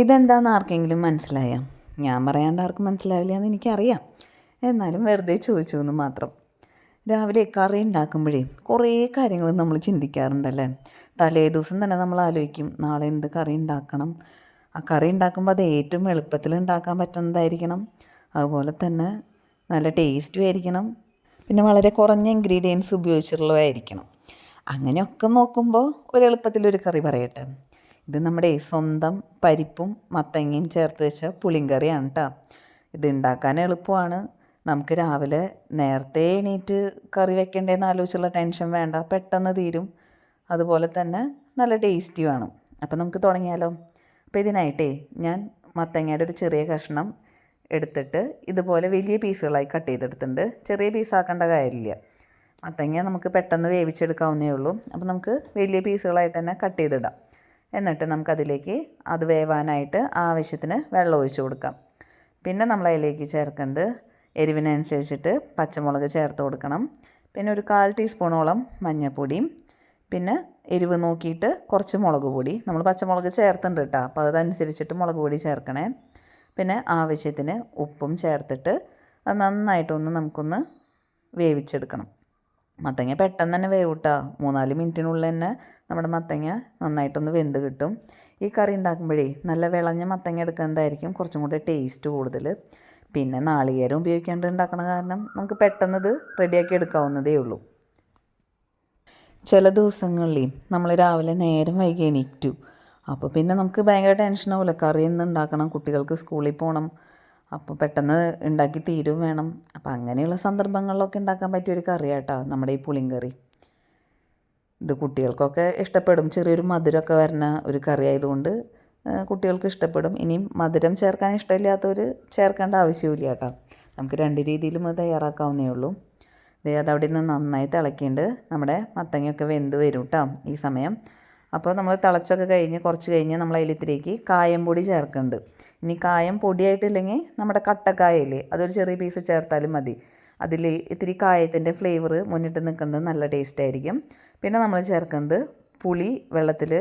ഇതെന്താണെന്ന് ആർക്കെങ്കിലും മനസ്സിലായോ? ഞാൻ പറയാണ്ട് ആർക്കും മനസ്സിലാവില്ല എന്ന് എനിക്കറിയാം. എന്നാലും വെറുതെ ചോദിച്ചു എന്ന് മാത്രം. രാവിലെ കറി ഉണ്ടാക്കുമ്പോഴേ കുറേ കാര്യങ്ങൾ നമ്മൾ ചിന്തിക്കാറുണ്ടല്ലേ. തലേ ദിവസം തന്നെ നമ്മൾ ആലോചിക്കും നാളെ എന്ത് കറി ഉണ്ടാക്കണം. ആ കറി ഉണ്ടാക്കുമ്പോൾ അത് ഏറ്റവും എളുപ്പത്തിൽ ഉണ്ടാക്കാൻ പറ്റുന്നതായിരിക്കണം. അതുപോലെ തന്നെ നല്ല ടേസ്റ്റും ആയിരിക്കണം. പിന്നെ വളരെ കുറഞ്ഞ ഇൻഗ്രീഡിയൻസ് ഉപയോഗിച്ചിട്ടുള്ളതായിരിക്കണം. അങ്ങനെയൊക്കെ നോക്കുമ്പോൾ ഒരു എളുപ്പത്തിലൊരു കറി പറയട്ടെ. ഇത് നമ്മുടെ സ്വന്തം പരിപ്പും മത്തങ്ങയും ചേർത്ത് വെച്ച പുളിങ്കറിയാണ് കേട്ടോ. ഇത് ഉണ്ടാക്കാൻ എളുപ്പമാണ്. നമുക്ക് രാവിലെ നേരത്തെ എണീറ്റ് കറി വെക്കേണ്ടതെന്ന് ആലോചിച്ചുള്ള ടെൻഷൻ വേണ്ട, പെട്ടെന്ന് തീരും. അതുപോലെ തന്നെ നല്ല ടേസ്റ്റിയുമാണ്. അപ്പം നമുക്ക് തുടങ്ങിയാലോ? അപ്പോൾ ഇതിനായിട്ടേ ഞാൻ മത്തങ്ങയുടെ ഒരു ചെറിയ കഷ്ണം എടുത്തിട്ട് ഇതുപോലെ വലിയ പീസുകളായി കട്ട് ചെയ്തെടുത്തിട്ടുണ്ട്. ചെറിയ പീസാക്കേണ്ട കാര്യമില്ല. മത്തങ്ങ നമുക്ക് പെട്ടെന്ന് വേവിച്ചെടുക്കാവുന്നേ ഉള്ളൂ. അപ്പോൾ നമുക്ക് വലിയ പീസുകളായിട്ട് തന്നെ കട്ട് ചെയ്തിടാം. എന്നിട്ട് നമുക്കതിലേക്ക് അത് വേവാനായിട്ട് ആവശ്യത്തിന് വെള്ളം ഒഴിച്ച് കൊടുക്കാം. പിന്നെ നമ്മളതിലേക്ക് ചേർക്കേണ്ടത് എരിവിനനുസരിച്ചിട്ട് പച്ചമുളക് ചേർത്ത് കൊടുക്കണം. പിന്നെ ഒരു 1/4 ടീസ്പൂണോളം മഞ്ഞൾപ്പൊടിയും പിന്നെ എരിവ് നോക്കിയിട്ട് കുറച്ച് മുളക് പൊടി. നമ്മൾ പച്ചമുളക് ചേർത്തിട്ടുണ്ട് കേട്ടോ, അപ്പോൾ അതനുസരിച്ചിട്ട് മുളക് പൊടി ചേർക്കണേ. പിന്നെ ആവശ്യത്തിന് ഉപ്പും ചേർത്തിട്ട് അത് നന്നായിട്ടൊന്ന് നമുക്കൊന്ന് വേവിച്ചെടുക്കണം. മത്തങ്ങ പെട്ടെന്ന് തന്നെ വേവിട്ടാ. 3-4 മിനിറ്റിനുള്ളിൽ തന്നെ നമ്മുടെ മത്തങ്ങ നന്നായിട്ടൊന്ന് വെന്ത് കിട്ടും. ഈ കറി ഉണ്ടാക്കുമ്പോഴേ നല്ല വിളഞ്ഞ മത്തങ്ങ എടുക്കുന്നതായിരിക്കും കുറച്ചും കൂടെ ടേസ്റ്റ് കൂടുതൽ. പിന്നെ നാളികേരം ഉപയോഗിക്കാണ്ട് ഉണ്ടാക്കണ കാരണം നമുക്ക് പെട്ടെന്നത് റെഡിയാക്കി എടുക്കാവുന്നതേ ഉള്ളൂ. ചില ദിവസങ്ങളിൽ നമ്മൾ രാവിലെ നേരം വൈകി എണീറ്റു. അപ്പോൾ പിന്നെ നമുക്ക് ഭയങ്കര ടെൻഷനാവുമല്ലോ, കറി എന്ന് ഉണ്ടാക്കണം, കുട്ടികൾക്ക് സ്കൂളിൽ പോകണം, അപ്പോൾ പെട്ടെന്ന് ഉണ്ടാക്കി തീരും വേണം. അപ്പോൾ അങ്ങനെയുള്ള സന്ദർഭങ്ങളിലൊക്കെ ഉണ്ടാക്കാൻ പറ്റിയൊരു കറിയാട്ടോ നമ്മുടെ ഈ പുളിങ്കറി. ഇത് കുട്ടികൾക്കൊക്കെ ഇഷ്ടപ്പെടും. ചെറിയൊരു മധുരമൊക്കെ വരുന്ന ഒരു കറി ആയതുകൊണ്ട് കുട്ടികൾക്ക് ഇഷ്ടപ്പെടും. ഇനിയും മധുരം ചേർക്കാൻ ഇഷ്ടമില്ലാത്തവർ ചേർക്കേണ്ട ആവശ്യമില്ല കേട്ടോ. നമുക്ക് 2 രീതിയിലും അത് തയ്യാറാക്കാവുന്നേ ഉള്ളൂ. അതവിടെ നിന്ന് നന്നായി തിളക്കിയിട്ട് നമ്മുടെ മത്തങ്ങയൊക്കെ വെന്ത് വരും കേട്ടോ ഈ സമയം. അപ്പോൾ നമ്മൾ തിളച്ചൊക്കെ കഴിഞ്ഞ് കുറച്ച് കഴിഞ്ഞ് നമ്മൾ അതിലിത്തിലേക്ക് കായം പൊടി ചേർക്കുന്നുണ്ട്. ഇനി കായം പൊടിയായിട്ടില്ലെങ്കിൽ നമ്മുടെ കട്ടക്കായല്ലേ, അതൊരു ചെറിയ പീസ് ചേർത്താലും മതി. അതിൽ ഇത്തിരി കായത്തിൻ്റെ ഫ്ലേവർ മുന്നിട്ട് നിൽക്കുന്നത് നല്ല ടേസ്റ്റ് ആയിരിക്കും. പിന്നെ നമ്മൾ ചേർക്കുന്നത് പുളി വെള്ളത്തിൽ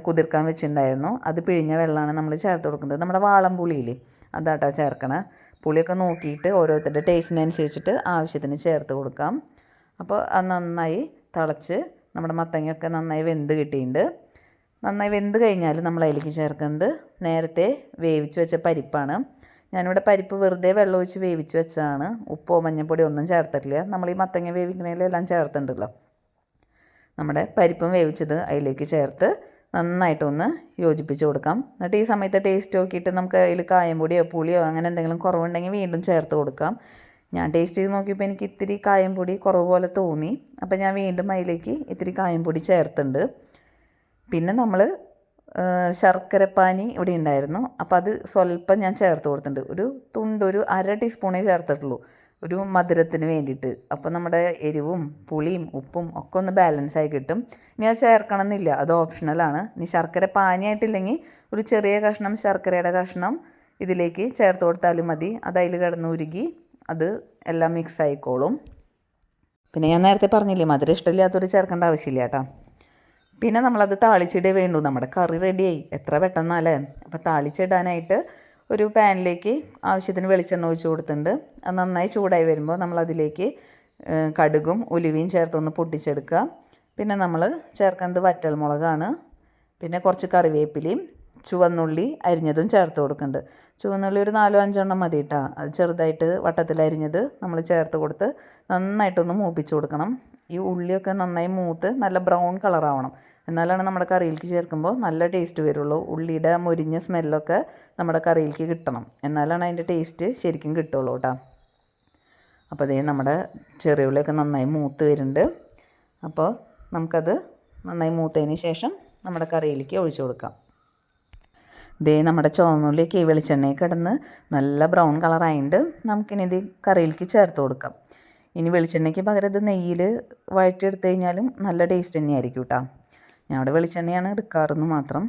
കുതിർക്കാൻ വെച്ചിട്ടുണ്ടായിരുന്നു. അത് പിഴിഞ്ഞ വെള്ളമാണ് നമ്മൾ ചേർത്ത് കൊടുക്കുന്നത്. നമ്മുടെ വാളം പുളിയില്ലേ, അതാട്ടോ ചേർക്കണം. പുളിയൊക്കെ നോക്കിയിട്ട് ഓരോരുത്തരുടെ ടേസ്റ്റിനനുസരിച്ചിട്ട് ആവശ്യത്തിന് ചേർത്ത് കൊടുക്കാം. അപ്പോൾ അത് നന്നായി തിളച്ച് നമ്മുടെ മത്തങ്ങയൊക്കെ നന്നായി വെന്ത് കിട്ടിയിട്ടുണ്ട്. നന്നായി വെന്ത് കഴിഞ്ഞാൽ നമ്മൾ അതിലേക്ക് ചേർക്കുന്നത് നേരത്തെ വേവിച്ച് വെച്ച പരിപ്പാണ്. ഞാനിവിടെ പരിപ്പ് വെറുതെ വെള്ളം ഒഴിച്ച് വേവിച്ച് വെച്ചതാണ്. ഉപ്പോ മഞ്ഞൾപ്പൊടി ഒന്നും ചേർത്തിട്ടില്ല. നമ്മൾ ഈ മത്തങ്ങ വേവിക്കണേലെല്ലാം ചേർത്തിട്ടുണ്ടല്ലോ. നമ്മുടെ പരിപ്പും വേവിച്ചത് അതിലേക്ക് ചേർത്ത് നന്നായിട്ടൊന്ന് യോജിപ്പിച്ച് കൊടുക്കാം. എന്നിട്ട് ഈ സമയത്ത് ടേസ്റ്റ് നോക്കിയിട്ട് നമുക്ക് അതിൽ കായം പൊടിയോ പുളിയോ അങ്ങനെ എന്തെങ്കിലും കുറവുണ്ടെങ്കിൽ വീണ്ടും ചേർത്ത് കൊടുക്കാം. ഞാൻ ടേസ്റ്റ് ചെയ്ത് നോക്കിയപ്പോൾ എനിക്ക് ഇത്തിരി കായം പൊടി കുറവ് പോലെ തോന്നി. അപ്പോൾ ഞാൻ വീണ്ടും അതിലേക്ക് ഇത്തിരി കായം പൊടി ചേർത്തിട്ടുണ്ട്. പിന്നെ നമ്മൾ ശർക്കരപ്പാനി ഇവിടെ ഉണ്ടായിരുന്നു. അപ്പോൾ അത് സ്വല്പം ഞാൻ ചേർത്ത് കൊടുത്തിട്ടുണ്ട്. ഒരു 1/2 ടീസ്പൂണേ ചേർത്തിട്ടുള്ളൂ, ഒരു മധുരത്തിന് വേണ്ടിയിട്ട്. അപ്പോൾ നമ്മുടെ എരിവും പുളിയും ഉപ്പും ഒക്കെ ഒന്ന് ബാലൻസായി കിട്ടും. ഇനി അത് ചേർക്കണം എന്നില്ല, അത് ഓപ്ഷണലാണ്. ഇനി ശർക്കര പാനിയായിട്ടില്ലെങ്കിൽ ഒരു ചെറിയ കഷ്ണം ശർക്കരയുടെ കഷ്ണം ഇതിലേക്ക് ചേർത്ത് കൊടുത്താലും മതി. അത് അതിൽ കിടന്ന് ഉരുകി അത് എല്ലാം മിക്സ് ആയിക്കോളും. പിന്നെ ഞാൻ നേരത്തെ പറഞ്ഞില്ലേ, മധുരം ഇഷ്ടമില്ലാത്തൊരു ചേർക്കേണ്ട ആവശ്യമില്ല കേട്ടോ. പിന്നെ നമ്മളത് താളിച്ചിടേ വേണ്ടൂ. നമ്മുടെ കറി റെഡിയായി. എത്ര പെട്ടെന്നല്ലേ. അപ്പോൾ താളിച്ചിടാനായിട്ട് ഒരു പാനിലേക്ക് ആവശ്യത്തിന് വെളിച്ചെണ്ണ ഒഴിച്ച് കൊടുത്തിട്ടുണ്ട്. അത് നന്നായി ചൂടായി വരുമ്പോൾ നമ്മളതിലേക്ക് കടുകും ഉലുവയും ചേർത്തൊന്ന് പൊട്ടിച്ചെടുക്കുക. പിന്നെ നമ്മൾ ചേർക്കുന്നത് വറ്റൽമുളകാണ്. പിന്നെ കുറച്ച് കറിവേപ്പിലയും ചുവന്നുള്ളി അരിഞ്ഞതും ചേർത്ത് കൊടുക്കുന്നുണ്ട്. ചുവന്നുള്ളി ഒരു 4-5 എണ്ണം മതി കേട്ടോ. അത് ചെറുതായിട്ട് വട്ടത്തിൽ അരിഞ്ഞത് നമ്മൾ ചേർത്ത് കൊടുത്ത് നന്നായിട്ടൊന്ന് മൂപ്പിച്ച് കൊടുക്കണം. ഈ ഉള്ളിയൊക്കെ നന്നായി മൂത്ത് നല്ല ബ്രൗൺ കളറാവണം. എന്നാലാണ് നമ്മുടെ കറിയിലേക്ക് ചേർക്കുമ്പോൾ നല്ല ടേസ്റ്റ് വരുള്ളൂ. ഉള്ളിയുടെ മുരിഞ്ഞ സ്മെല്ലൊക്കെ നമ്മുടെ കറിയിലേക്ക് കിട്ടണം. എന്നാലാണ് അതിൻ്റെ ടേസ്റ്റ് ശരിക്കും കിട്ടുള്ളൂ കേട്ടോ. അപ്പോൾ അതേ നമ്മുടെ ചെറിയ ഉള്ളിയൊക്കെ നന്നായി മൂത്ത് വരുന്നുണ്ട്. അപ്പോൾ നമുക്കത് നന്നായി മൂത്തതിന് ശേഷം നമ്മുടെ കറിയിലേക്ക് ഒഴിച്ചു കൊടുക്കാം. നമ്മുടെ ചുവന്നുള്ളിയൊക്കെ വെളിച്ചെണ്ണയിൽ കിടന്ന് നല്ല ബ്രൗൺ കളറായിട്ട് നമുക്കിനി ഇത് കറിയിലേക്ക് ചേർത്ത് കൊടുക്കാം. ഇനി വെളിച്ചെണ്ണയ്ക്ക് പകരം ഇത് നെയ്യിൽ വഴറ്റിയെടുത്ത് കഴിഞ്ഞാലും നല്ല ടേസ്റ്റ് തന്നെയായിരിക്കും കേട്ടോ. ഞാൻ അവിടെ വെളിച്ചെണ്ണയാണ് എടുക്കാറെന്ന് മാത്രം.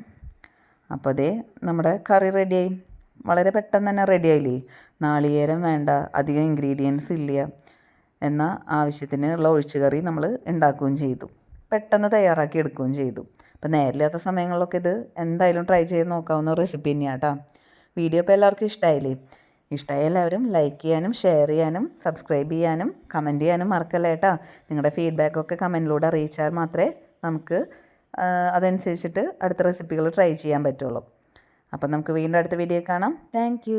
അപ്പോൾ നമ്മുടെ കറി റെഡിയായി. വളരെ പെട്ടെന്ന് തന്നെ റെഡിയായില്ലേ. നാളികേരം വേണ്ട, അധികം ഇൻഗ്രീഡിയൻസ് ഇല്ല, എന്നാൽ ആവശ്യത്തിന് ഉള്ള ഒഴിച്ച് കറി നമ്മൾ ഉണ്ടാക്കുകയും ചെയ്തു. പെട്ടെന്ന് തയ്യാറാക്കി എടുക്കുകയും ചെയ്തു. അപ്പോൾ നേരില്ലാത്ത സമയങ്ങളിലൊക്കെ ഇത് എന്തായാലും ട്രൈ ചെയ്ത് നോക്കാവുന്ന റെസിപ്പി തന്നെയാണ് കേട്ടോ. വീഡിയോ ഇപ്പോൾ എല്ലാവർക്കും ഇഷ്ടമായില്ലേ? ഇഷ്ടമായ എല്ലാവരും ലൈക്ക് ചെയ്യാനും ഷെയർ ചെയ്യാനും സബ്സ്ക്രൈബ് ചെയ്യാനും കമൻറ്റ് ചെയ്യാനും മറക്കല്ലേ കേട്ടോ. നിങ്ങളുടെ ഫീഡ്ബാക്കൊക്കെ കമൻറ്റിലൂടെ അറിയിച്ചാൽ മാത്രമേ നമുക്ക് അതനുസരിച്ചിട്ട് അടുത്ത റെസിപ്പികൾ ട്രൈ ചെയ്യാൻ പറ്റുള്ളൂ. അപ്പം നമുക്ക് വീണ്ടും അടുത്ത വീഡിയോ കാണാം. താങ്ക്